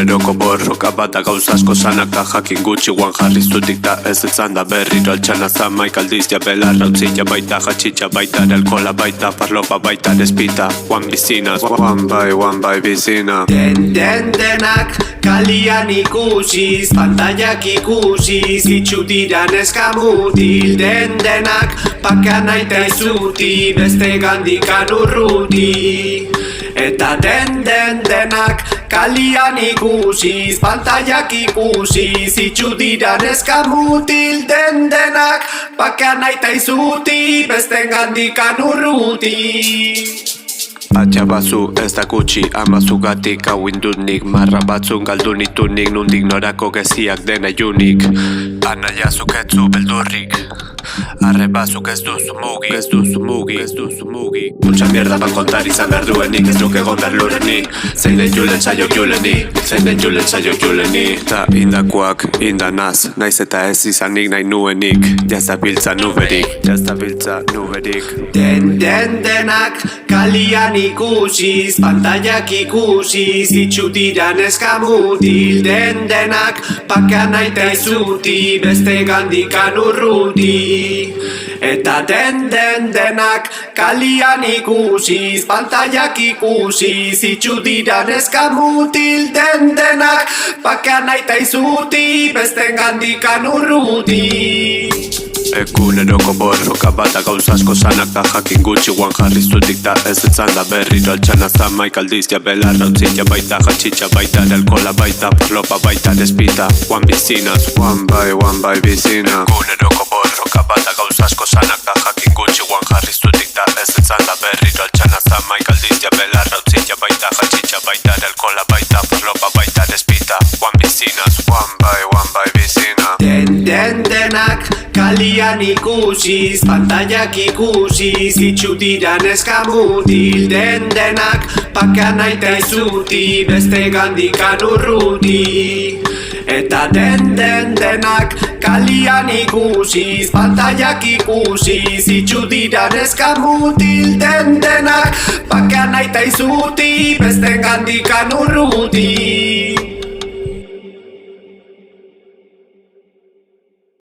Eguneroko borroka bata gauza asko sanaka jakin gutxi guan jarrizutik da ez etzan da berriro altxana zamaik aldizia belarra utzia baita jatxitxa baita alkola baita parlopa baita despita guan bizinaz, one by bizina. Denak kalian ikusiz, pantallak ikusiz, itxutiran eskamutil. Denak pakan aita izuti, beste gandikan urruti. Eta denak kalian ikusiz, pantallak ikusiz, itxutiran eskamutil. Denak pakan aita izuti, beste gandikan urruti. Patxa bazu ez da gutxi amazugatik hau indunik marra batzun galdu nitunik nundik norako geziak dena junik anaiazuk etzu beldurrik arre bazuk ez duzu mugi Mucha mierda pa kontar izan behar duenik ez nuke gondar lurrenik zein den julen saiok juleni ta indakoak indanaz naiz eta ez izanik nahi nuenik jazabiltza nuberik Denak kalian ikusiz, pantallak ikusiz, itxutiran eskamutil. Denak pakan aita izuti, beste gandikan urruti. Eta denak kalian ikusiz, pantallak ikusiz, itxutiran eskamutil. Denak pakan aita izuti, beste gandikan urruti. Eguneroko borroka bata gauza asko sanaka jakin gutxi guan jarrizutik da ez etzan da berriro altxana zamaik aldizia belarra utzia baita jatxitxa baita alkola baita parlopa baita despita guan bizinaz, one by bizina. Eguneroko borroka bata gauza asko sanaka jakin gutxi guan jarrizutik da ez etzan da berriro altxana zamaik aldizia belarra utzia baita jatxitxa baita alkola baita parlopa baita despita guan bizinaz, one by bizina. Denak kalian ikusiz, pantallak ikusiz, itxutiran eskamutil. Denak pakan aita izuti, beste gandikan urruti. Eta denak kalian ikusiz, pantallak ikusiz, itxutiran eskamutil. Denak pakan aita izuti, beste gandikan urruti.